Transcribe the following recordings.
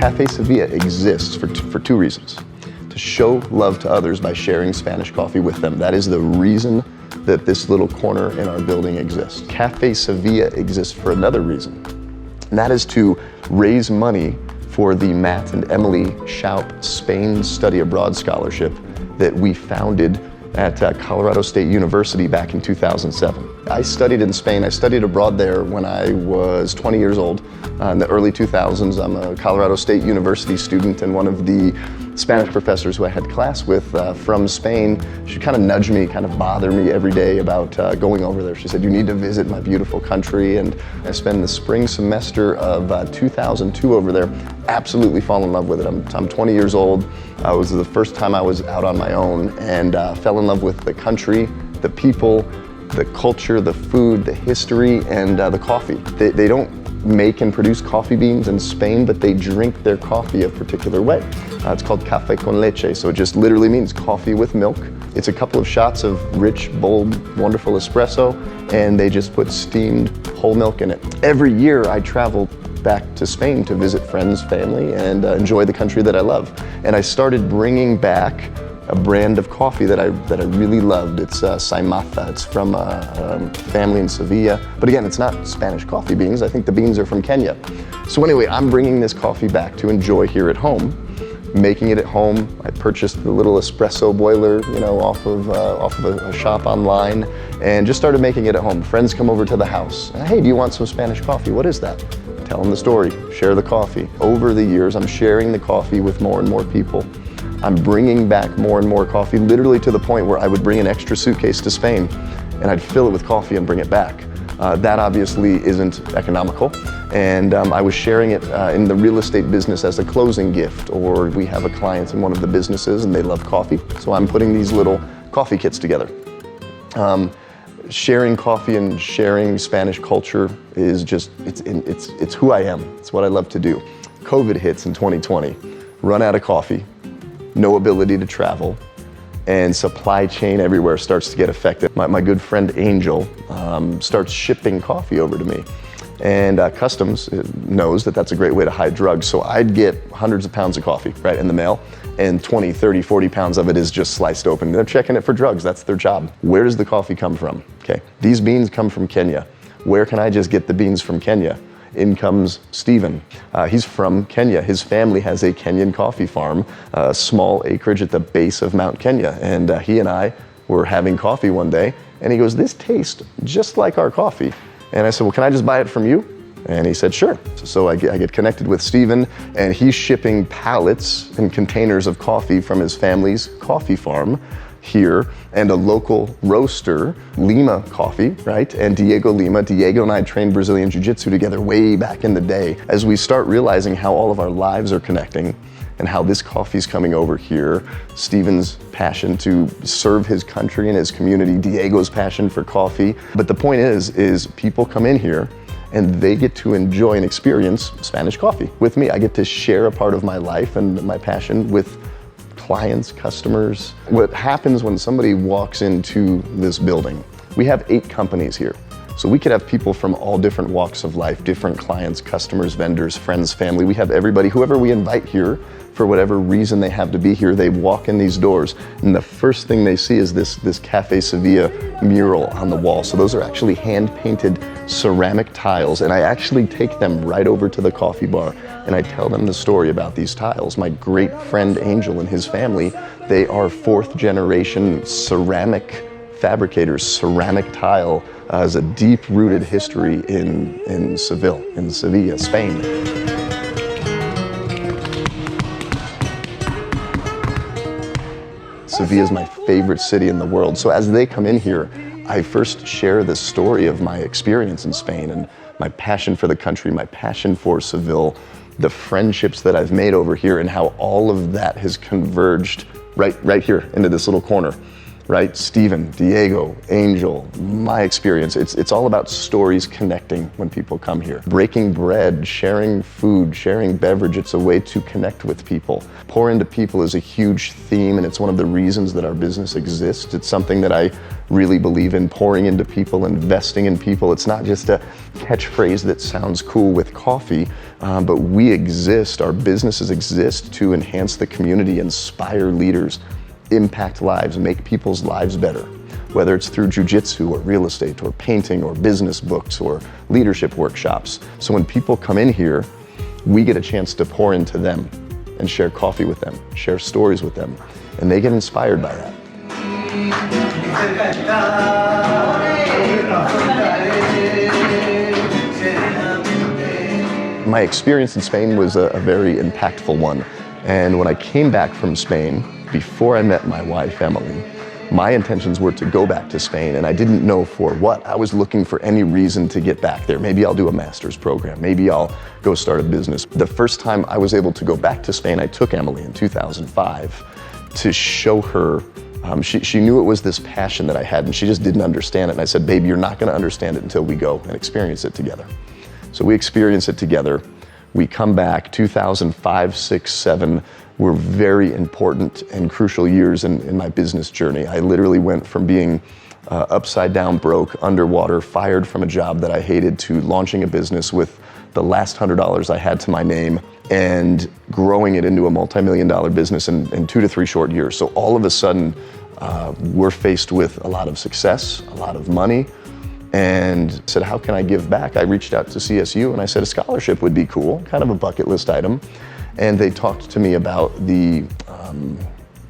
Café Sevilla exists for two reasons. To show love to others by sharing Spanish coffee with them. That is the reason that this little corner in our building exists. Café Sevilla exists for another reason, and that is to raise money for the Matt and Emily Shoup Spain Study Abroad Scholarship that we founded at Colorado State University back in 2007. I studied in Spain. I studied abroad there when I was 20 years old. In the early 2000s, I'm a Colorado State University student, and one of the Spanish professors who I had class with from Spain, she kind of nudged me, kind of bother me every day about going over there. She said, "You need to visit my beautiful country." And I spent the spring semester of 2002 over there, absolutely fall in love with it. I'm 20 years old. It was the first time I was out on my own, and fell in love with the country, the people, the culture, the food, the history, and the coffee. They don't make and produce coffee beans in Spain, but they drink their coffee a particular way. It's called café con leche, so it just literally means coffee with milk. It's a couple of shots of rich, bold, wonderful espresso, and they just put steamed whole milk in it. Every year I travel back to Spain to visit friends, family, and enjoy the country that I love. And I started bringing back a brand of coffee that I really loved. It's Saimaza. It's from a family in Sevilla. But again, it's not Spanish coffee beans. I think the beans are from Kenya. So anyway, I'm bringing this coffee back to enjoy here at home, making it at home. I purchased the little espresso boiler, off of a shop online, and just started making it at home. Friends come over to the house. "Hey, do you want some Spanish coffee? What is that?" Tell them the story, share the coffee. Over the years, I'm sharing the coffee with more and more people. I'm bringing back more and more coffee, literally to the point where I would bring an extra suitcase to Spain and I'd fill it with coffee and bring it back. That obviously isn't economical, and I was sharing it in the real estate business as a closing gift, or we have a client in one of the businesses and they love coffee, so I'm putting these little coffee kits together. Sharing coffee and sharing Spanish culture is just, it's who I am. It's what I love to do. COVID hits in 2020, run out of coffee, no ability to travel, and supply chain everywhere starts to get affected. My good friend Angel starts shipping coffee over to me. And customs knows that that's a great way to hide drugs. So I'd get hundreds of pounds of coffee, right, in the mail, and 20, 30, 40 pounds of it is just sliced open. They're checking it for drugs. That's their job. Where does the coffee come from? Okay, these beans come from Kenya. Where can I just get the beans from Kenya? In comes Stephen. He's from Kenya. His family has a Kenyan coffee farm, a small acreage at the base of Mount Kenya. And he and I were having coffee one day, and he goes, "This tastes just like our coffee." And I said, "Well, can I just buy it from you?" And he said, "Sure." So I get connected with Stephen, and he's shipping pallets and containers of coffee from his family's coffee farm here, and a local roaster, Lima Coffee, right? And Diego Lima. Diego and I trained Brazilian Jiu-Jitsu together way back in the day. As we start realizing how all of our lives are connecting and how this coffee's coming over here, Stephen's passion to serve his country and his community, Diego's passion for coffee. But the point is people come in here and they get to enjoy and experience Spanish coffee with me. I get to share a part of my life and my passion with clients, customers. What happens when somebody walks into this building, we have 8 companies here. So we could have people from all different walks of life, different clients, customers, vendors, friends, family. We have everybody, whoever we invite here, for whatever reason they have to be here, they walk in these doors, and the first thing they see is this Café Sevilla mural on the wall. So those are actually hand-painted ceramic tiles, and I actually take them right over to the coffee bar, and I tell them the story about these tiles. My great friend Angel and his family, they are 4th generation ceramic fabricators. Ceramic tile has a deep-rooted history in Sevilla, Spain. Sevilla is my favorite city in the world. So as they come in here, I first share the story of my experience in Spain and my passion for the country, my passion for Seville, the friendships that I've made over here, and how all of that has converged right here into this little corner. right? Steven, Diego, Angel, my experience. It's all about stories connecting when people come here. Breaking bread, sharing food, sharing beverage, it's a way to connect with people. Pour into people is a huge theme, and it's one of the reasons that our business exists. It's something that I really believe in, pouring into people, investing in people. It's not just a catchphrase that sounds cool with coffee, but we exist, our businesses exist to enhance the community, inspire leaders, impact lives, make people's lives better, whether it's through jujitsu or real estate or painting or business books or leadership workshops. So when people come in here, we get a chance to pour into them and share coffee with them, share stories with them, and they get inspired by that. My experience in Spain was a very impactful one. And when I came back from Spain, before I met my wife, Emily, my intentions were to go back to Spain, and I didn't know for what. I was looking for any reason to get back there. Maybe I'll do a master's program. Maybe I'll go start a business. The first time I was able to go back to Spain, I took Emily in 2005 to show her. She knew it was this passion that I had, and she just didn't understand it. And I said, babe, you're not gonna understand it until we go and experience it together. So we experience it together. We come back, 2005, 6, 7 were very important and crucial years in my business journey. I literally went from being upside down broke, underwater, fired from a job that I hated, to launching a business with the last $100 I had to my name and growing it into a multi-million-dollar business in 2 to 3 short years. So all of a sudden, we're faced with a lot of success, a lot of money, and said, how can I give back? I reached out to CSU and I said a scholarship would be cool, kind of a bucket list item. And they talked to me about the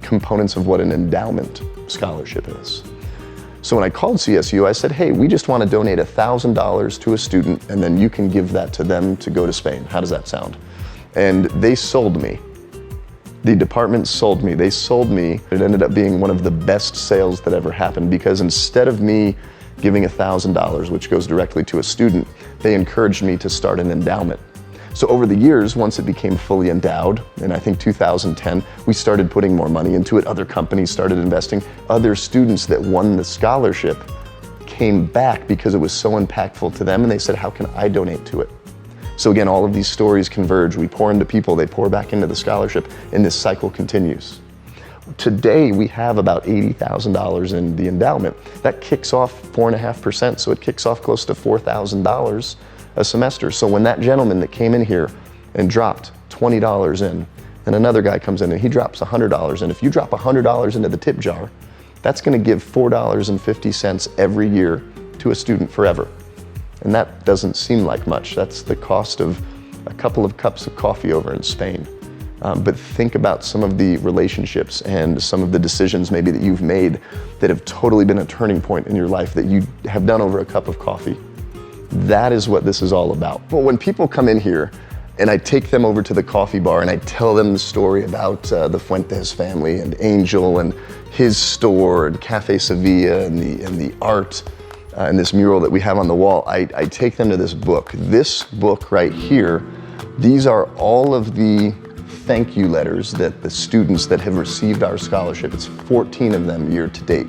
components of what an endowment scholarship is. So when I called CSU, I said, hey, we just want to donate $1,000 to a student, and then you can give that to them to go to Spain. How does that sound? And they sold me. The department sold me. They sold me. It ended up being one of the best sales that ever happened, because instead of me giving $1,000, which goes directly to a student, they encouraged me to start an endowment. So over the years, once it became fully endowed, in I think 2010, we started putting more money into it. Other companies started investing. Other students that won the scholarship came back because it was so impactful to them, and they said, how can I donate to it? So again, all of these stories converge. We pour into people, they pour back into the scholarship, and this cycle continues. Today, we have about $80,000 in the endowment. That kicks off 4.5%, so it kicks off close to $4,000 a semester. So when that gentleman that came in here and dropped $20 in, and another guy comes in and he drops $100 in, if you drop $100 into the tip jar, that's gonna give $4.50 every year to a student forever. And that doesn't seem like much. That's the cost of a couple of cups of coffee over in Spain. But think about some of the relationships and some of the decisions maybe that you've made that have totally been a turning point in your life that you have done over a cup of coffee. That is what this is all about. But when people come in here and I take them over to the coffee bar and I tell them the story about the Fuentes family and Angel and his store and Café Sevilla and the art and this mural that we have on the wall, I take them to this book. This book right here, these are all of the thank you letters that the students that have received our scholarship, it's 14 of them year to date.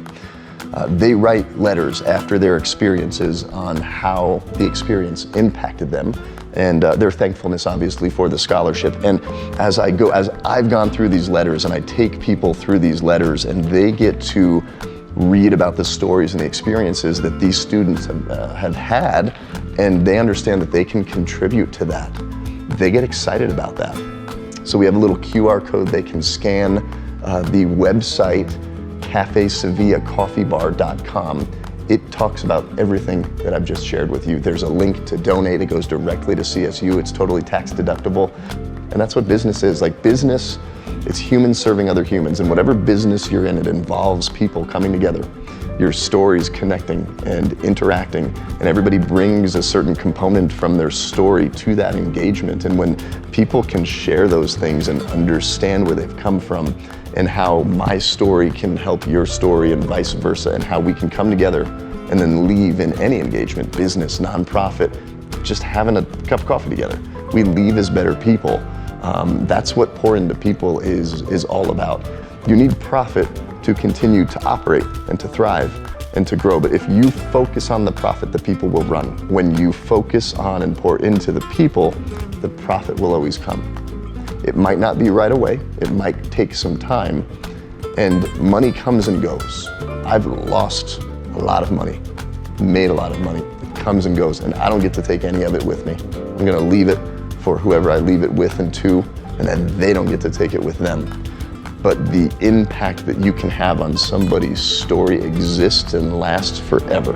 They write letters after their experiences on how the experience impacted them, and their thankfulness obviously for the scholarship. And as I've gone through these letters and I take people through these letters and they get to read about the stories and the experiences that these students have had, and they understand that they can contribute to that, they get excited about that. So we have a little QR code they can scan, the website cafesevillacoffeebar.com. It talks about everything that I've just shared with you. There's a link to donate. It goes directly to CSU. It's totally tax deductible. And that's what business is. Like business, it's humans serving other humans. And whatever business you're in, it involves people coming together, your stories connecting and interacting, and everybody brings a certain component from their story to that engagement. And when people can share those things and understand where they've come from, and how my story can help your story and vice versa, and how we can come together and then leave in any engagement, business, nonprofit, just having a cup of coffee together. We leave as better people. That's what pour into people is all about. You need profit to continue to operate and to thrive and to grow. But if you focus on the profit, the people will run. When you focus on and pour into the people, the profit will always come. It might not be right away. It might take some time, and money comes and goes. I've lost a lot of money, made a lot of money. It comes and goes, and I don't get to take any of it with me. I'm gonna leave it for whoever I leave it with and to, and then they don't get to take it with them. But the impact that you can have on somebody's story exists and lasts forever.